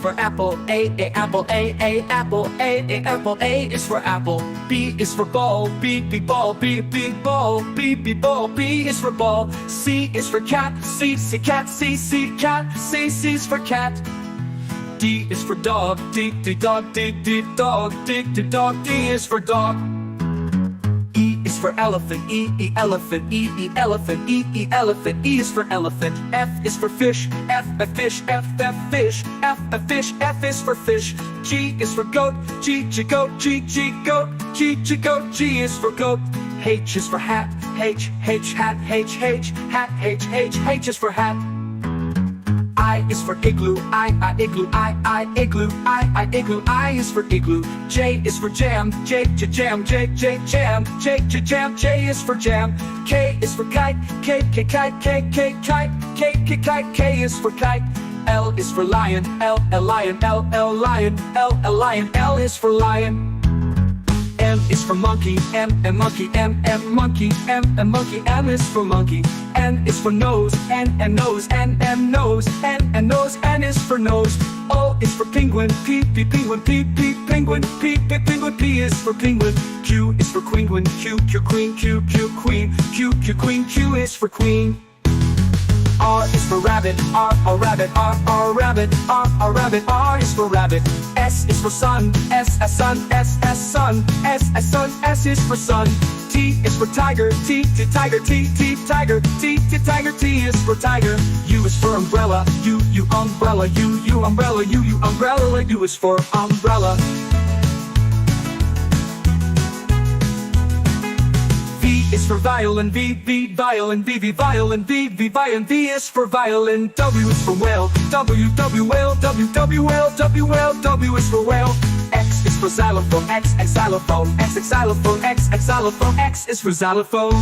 for apple, A apple, A apple, A apple, A is for apple. B is for ball, B ball, B ball, B ball, B is for ball. C is for cat, C cat, C cat, C is for cat. D is for dog, D dog, D dog, D dog, D is for dog. E is for elephant, E elephant, E elephant, E elephant, E is for elephant. F is for fish, F fish, F fish, F fish, F is for fish. G is for goat, G goat, G goat, G goat, G is for goat. H is for hat, H hat, H hat, H is for hat. I is for igloo, I igloo, I igloo, I igloo, I is for igloo. J is for jam, J jam, J jam, J jam, J is for jam. K is for kite, K kite, K kite, K kite, K is for kite. L is for lion, L lion, L lion, L lion, L is for lion. M is for monkey, M monkey, M monkey, M monkey, M is for monkey. N is for nose, N nose, N nose, N nose, N is for nose. O is for penguin, P penguin, P penguin, P penguin, P is for penguin. Q is for queen, Q queen, Q queen, Q queen, Q is for queen. R is for rabbit, R rabbit, R rabbit, R rabbit, R is for rabbit. S is for sun, S sun, S sun, S sun, S is for sun. T is for tiger, T tiger, T tiger, T tiger, T is for tiger. U is for umbrella, U umbrella, U umbrella, U umbrella, U is for umbrella. V is for violin, V violin, V violin, V violin, V is for violin. W is for whale, W whale, W whale, W whale, W is for whale. X is for xylophone, X xylophone, X xylophone, X xylophone, X is for xylophone.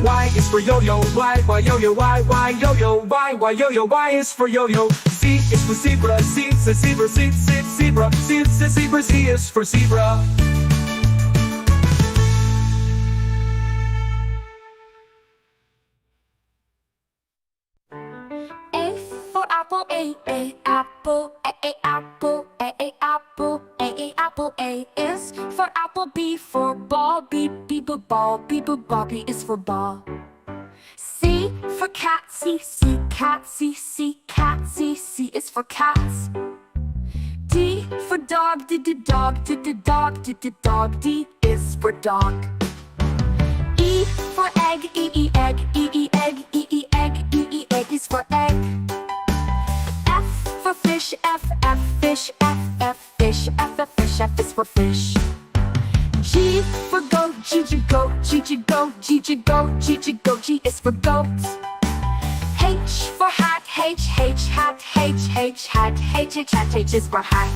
Y is for yo-yo, Y yo-yo, Y yo-yo, Y yo-yo, Y is for yo-yo. Z is for zebra, Z is zebra, Z is zebra, Z is zebra, Z is for zebra. A for apple, A apple, A apple, A apple, A apple, A is for apple. B for ball, B ball, B ball, B is for ball. C for cat, C cat, C cat, C is for cats. D for dog, D dog, dog, D is for dog. E for egg, E egg, E egg, E egg, E egg is for egg. F for fish, F fish, F fish, F fish, F is for fish. G for goat, G goat, G goat, G goat, G goat, G is for goat. H for hat, H hat, H hat, H is for hat.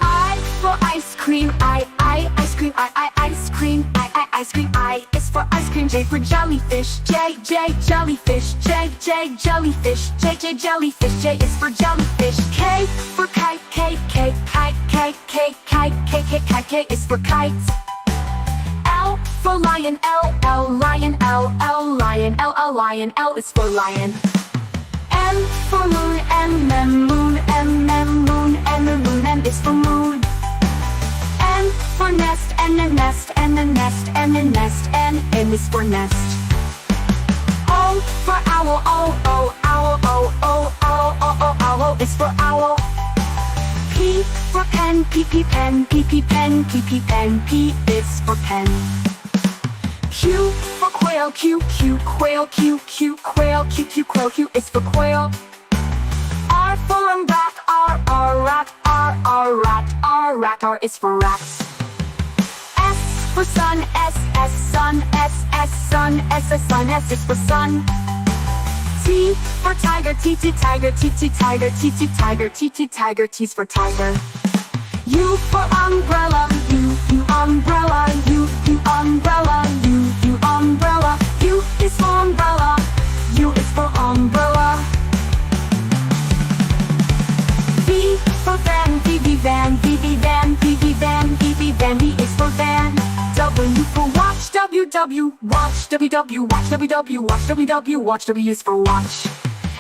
I for ice cream, I ice cream, I ice cream, I ice cream, I is for ice cream. J for jellyfish, J jellyfish, J jellyfish, J jellyfish, J is for jellyfish. K for kite, K kite, K is for kite. L for lion, L lion, L lion, L lion, L is for lion. M for moon, M moon, M moon, M moon, M is for moon. N for nest, N nest, N nest, N nest, N is for nest. O for owl, O owl, owl is for owl. P for pen, P pen, pen, pen, P is for pen. Q for quail, Q quail, Q quail, Q is for quail. R for rat, rat, R is for rat. S for sun, S sun, sun, sun, S is for sun. T for tiger, T tiger, tiger, tiger, tiger, T's for tiger. U for umbrella, U umbrella, U umbrella, U umbrella, U is for umbrella, U is for umbrella. V for van, V van, V van, V van, V van, V is for van. W for watch, W WW, watch, WW, watch, WW, watch, WW, watch, W is for watch.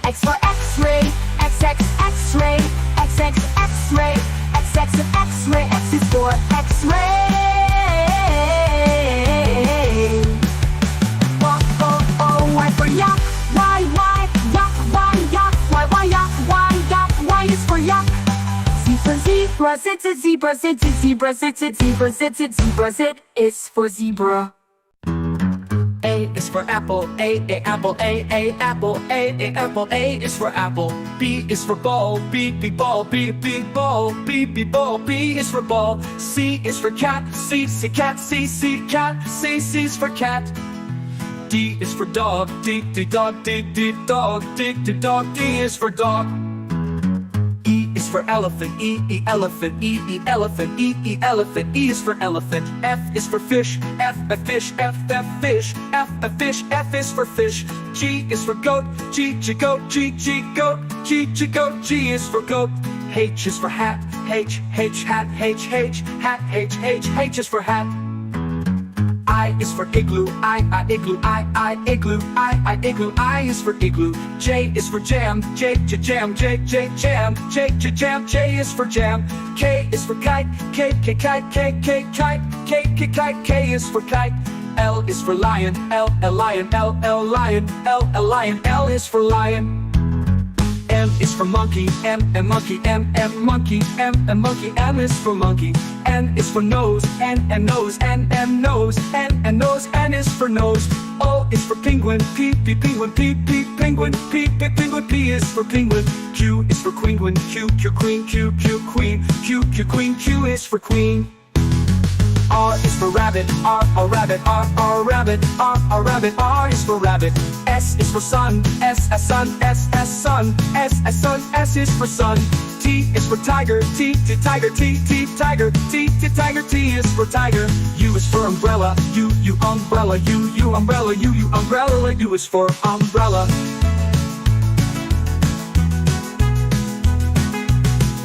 X for X-ray, XX, X-ray, XX, X-ray, XX and X-ray, X is for X-ray. Y for yak, Y, yak, Y, yak, Y is for yak. Z for zebra, Z, zebra, Z, zebra, Z, zebra, Z, zebra, Z is for zebra. A is for apple, A apple, A apple, A apple, A is for apple. B is for ball, B ball, B ball, B ball, B is for ball. C is for cat, C cat, C cat, C is for cat. D is for dog, D dog, D dog, D dog, D is for dog. E is for elephant, E elephant, E elephant, E elephant, E is for elephant. F is for fish, F fish, F fish, F fish, F is for fish. G is for goat, G goat, G goat, G goat, G is for goat. H is for hat, H hat, H hat, H is for hat. I is for igloo, I igloo, I igloo, I igloo, I is for igloo. J is for jam, J jam, J jam, J jam, J is for jam. K is for kite, K kite, K kite, K is for kite. L is for lion, L lion, L lion, L lion, L is for lion. M is for monkey, M monkey, M monkey, M monkey, M is for monkey. N is for nose, N nose, N nose, N nose, N is for nose. O is for penguin, P penguin, P penguin, P penguin, P is for penguin. Q is for queen, Q queen, Q queen, Q queen, Q is for queen. R is for rabbit, R rabbit, R rabbit, R rabbit, R is for rabbit. S is for sun, S sun, S sun, S sun, S is for sun. T is for tiger, T tiger, T tiger, T tiger, T is for tiger. U is for umbrella, U umbrella, U umbrella, U umbrella, U is for umbrella.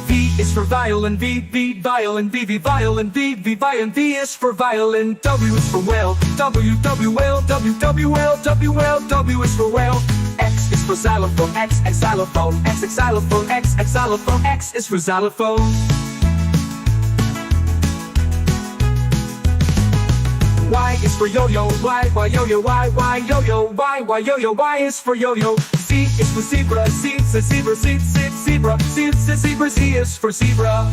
V is for violin, V violin, V violin, V violin, V is for violin. W is for whale, W whale, W whale, W whale, W is for whale. X is for xylophone, X xylophone, X xylophone, X xylophone, X is for xylophone. Y is for yo-yo, Y yo-yo, Y yo-yo, Y yo-yo, Y is for yo-yo. Z is for zebra, Z zebra, Z zebra, Z zebra, Z is for zebra.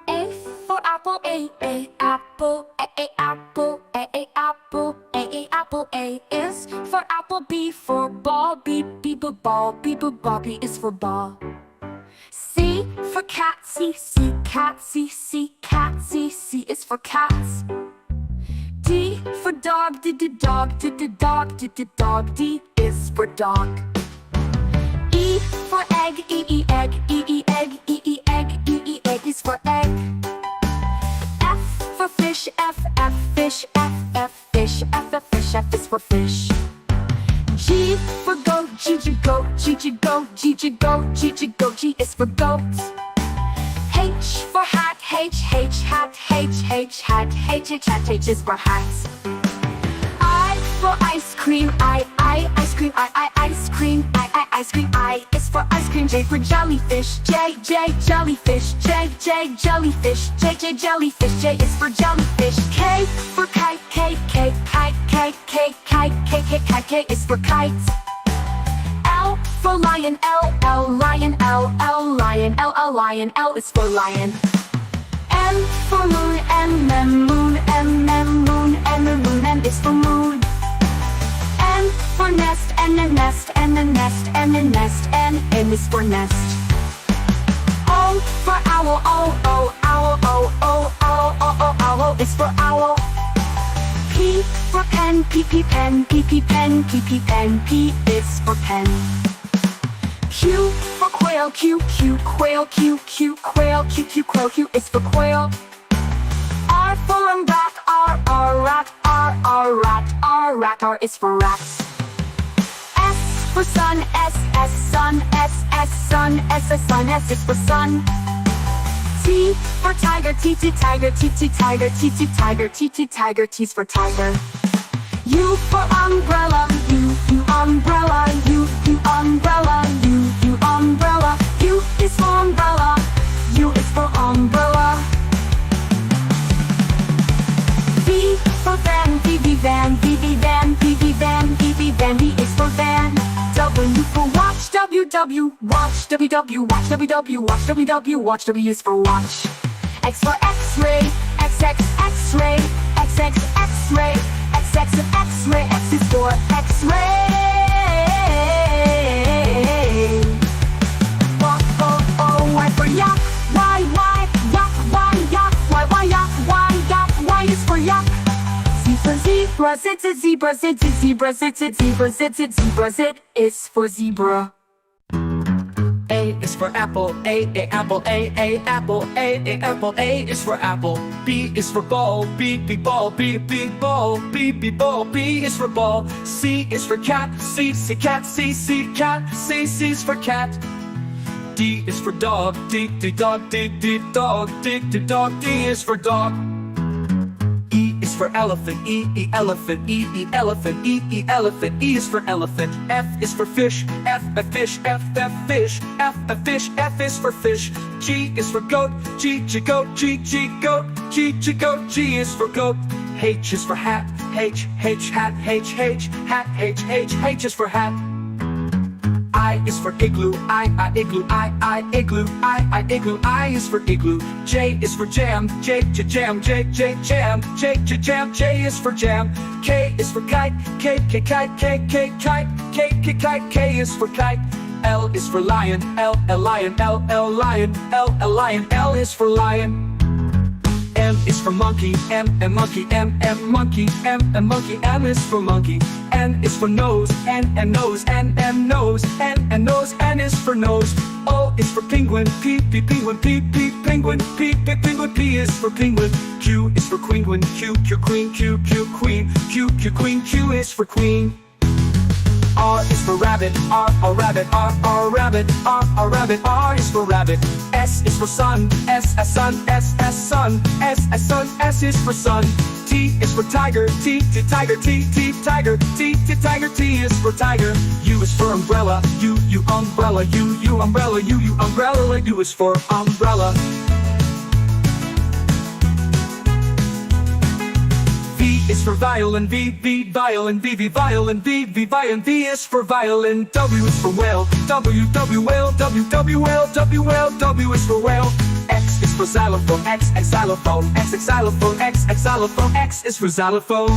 A for apple, A apple, A apple, A apple, A apple, A is for apple. B for ball, B ball, B ball, B is for ball. C for cat, C cat, C cat, C is for cats. D for dog, dog, dog, dog, D is for dog. E for egg, egg, egg, egg is for egg. F for fish, F fish, F fish, F is for fish. G for goat, G goat, G is for goat. H for hat, H hat, H is for hat. I for ice cream, I ice cream, I ice cream, ice cream, I is for ice cream. J for jellyfish, J jellyfish, J jellyfish, J jellyfish, J is for jellyfish. K for kite, K is for kite. L for lion, L lion, L lion, L is for lion. M for moon, M moon, moon, M is for moon. N for nest, N nest, N is for nest. O for owl, owl is for owl. P for pen, pen, pen, P is for pen. Q for quail, Q quail, quail is for quail. R for rat, R rat, R is for rat. S for sun, S, sun, sun, sun, S is for sun. T for tiger, T, tiger, T, tiger, T, tiger, T, tiger, T's for tiger. U for umbrella, U, umbrella, U, umbrella, U, umbrella. U is for umbrella, U is for umbrella. V for van, V, van, V, van, V, van, V, van, V is for van. W for watch, W, watch, W, watch, W, watch, W, watch, W is for watch. X for X-ray, X, X-ray, X, X-ray, X, X-ray, X is for X-ray. O, Y for yak, Y, yak, Y, yak, Y, yak, Y, yak, Y is for yak. Z for zebra, Z, zebra, Z, zebra, Z, zebra, Z, zebra, Z is for zebra. A is for apple, A, apple, A, apple, A, apple, A is for apple. B is for ball, B, ball, B, ball, B, ball, B is for ball. C is for cat, C, cat, C, cat, C is for cat. D is for dog, D, dog, D, dog, D, dog, D is for dog. E is for elephant, E, elephant, E, elephant, E, elephant, E is for elephant. F is for fish, F, fish, F, fish, F, fish, F is for fish. G is for goat, G, goat, G, goat, G, goat, G is for goat. H is for hat, H, hat, H is for hat. I is for igloo, I, igloo, I, igloo, I, igloo, I is for igloo. J is for jam, J, jam, J, jam, J, jam, J is for jam. K is for kite, K, kite, K, kite, K, kite, K is for kite. L is for lion, L, lion, L, lion, L, lion, L is for lion. M is for monkey, M, monkey, M, monkey, M, monkey, M is for monkey. N is for nose, N, nose, N, nose, N, nose, N is for nose. O is for penguin, P, penguin, P, penguin, P, penguin, P is for penguin. Q is for queen, Q, queen, Q, queen, Q, queen, Q is for queen. R is for rabbit, R, rabbit, R, rabbit, R, rabbit, R is for rabbit. S is for sun, S, sun, S, sun, S, sun, S is for sun. T is for tiger, T, tiger, T, tiger, T, tiger, T is for tiger. U is for umbrella, U, umbrella, U, umbrella, U, umbrella, U is for umbrella. V is for violin, V, violin, V, violin, V, violin, V is for violin. W is for whale, W, whale, W, whale, W, whale, W is for whale. X is for xylophone, X, xylophone, X, xylophone, X, xylophone, X is for xylophone.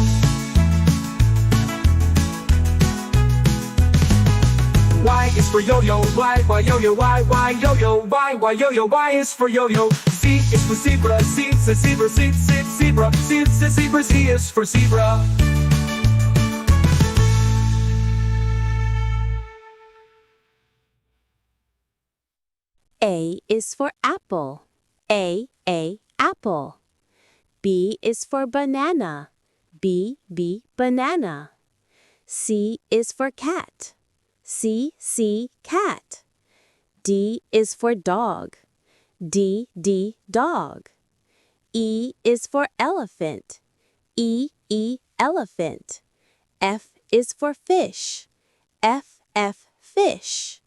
Y is for yo-yo, Y, yo-yo, Y, yo-yo, Y, yo-yo, Y is for yo-yo. Z is for zebra, Z, zebra, Z, zebra, Z, zebra, Z is for zebra. A is for apple, A, apple. B is for banana, B, banana. C is for cat, C, cat. D is for dog, D, dog. E is for elephant, E, elephant. F is for fish, F, fish.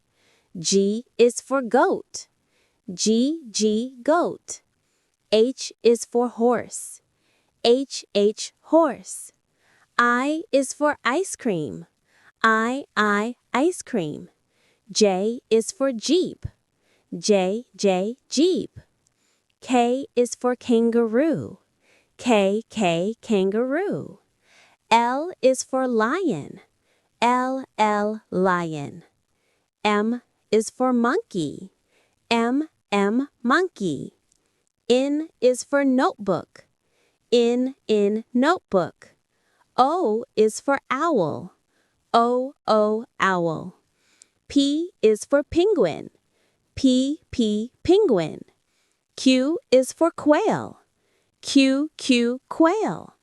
G is for goat, G, goat. H is for horse, H, horse. I is for ice cream, I, ice cream. J is for jeep, J, jeep. K is for kangaroo, K, kangaroo. L is for lion, L, lion. M is for monkey, M, monkey. N is for notebook, N, notebook. O is for owl, O, owl. P is for penguin, P, penguin. Q is for quail, Q, quail.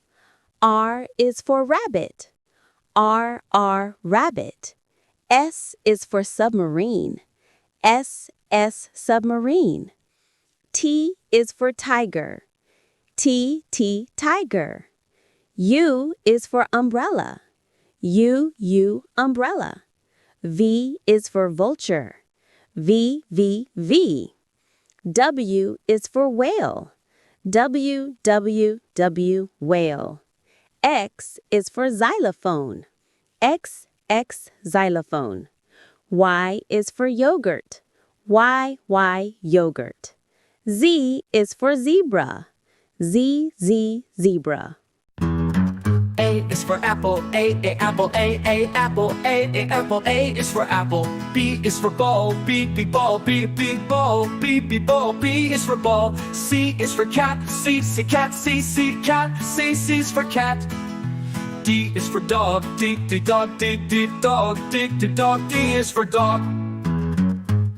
R is for rabbit, R, rabbit. S is for submarine. S submarine. T is for tiger. T tiger. U is for umbrella. U umbrella. V is for vulture. V W is for whale. W whale. X is for xylophone. X xylophone. Y is for yogurt. Y yogurt. Z is for zebra. Z zebra. A is for apple, A apple, A apple, A apple, A is for apple. B is for ball, B ball, B ball, B ball, B is for ball. C is for cat, C cat, C cat, C is for cat. D is for dog, D dog, D dog, D dog, D is for dog.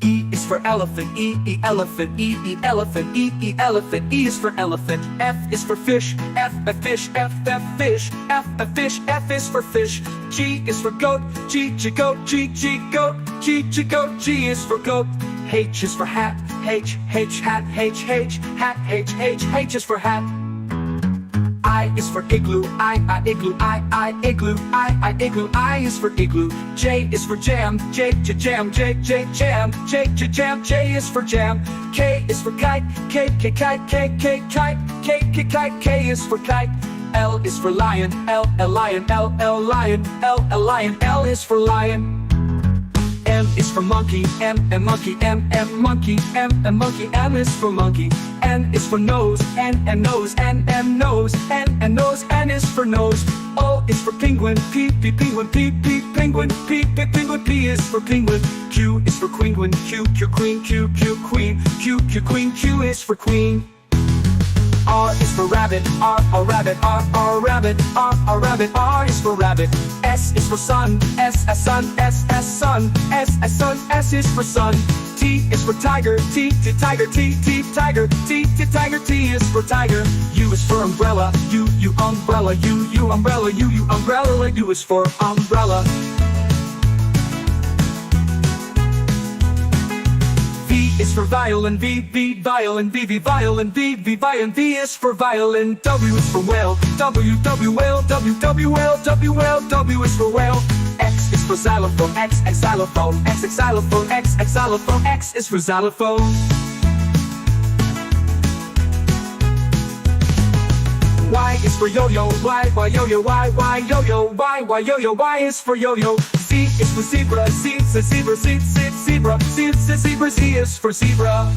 E is for elephant, E elephant, E elephant, E elephant, E is for elephant. F is for fish, F fish, F fish, F fish, F is for fish. G is for goat, G goat, G goat, G goat, G is for goat. H is for hat, H hat, H H is for hat. I is for igloo, I igloo, I igloo, I igloo, I is for igloo. J is for jam, J jam, J jam, J jam, J is for jam. K is for kite, K kite, K kite, K is for kite. L is for lion, L lion, L lion, L lion, L is for lion. M is for monkey, M monkey, M monkey, M monkey, M is for monkey. N is for nose, N nose, N nose, N nose, N is for nose. O is for penguin, P penguin, P penguin, P penguin, P is for penguin. Q is for queen, Q queen, Q queen, Q queen, Q is for queen. R is for rabbit, R rabbit, R rabbit, R rabbit, R is for rabbit. S is for sun, S sun, S sun, S sun, S is for sun. T is for tiger, T tiger, T tiger, T tiger, T is for tiger. U is for umbrella, U umbrella, U umbrella, U umbrella, U is for umbrella. V is for violin, V violin, V violin, V violin, V is for violin. W is for whale, W whale, W whale, W whale, W is for whale. X is for xylophone, X xylophone, X xylophone, X xylophone, X is for xylophone. Y is for yo-yo, Y yo-yo, Y yo-yo, Y yo-yo, Y is for yo-yo. Z is for zebra, Z zebra, Z zebra, Z zebra, Z is for zebra.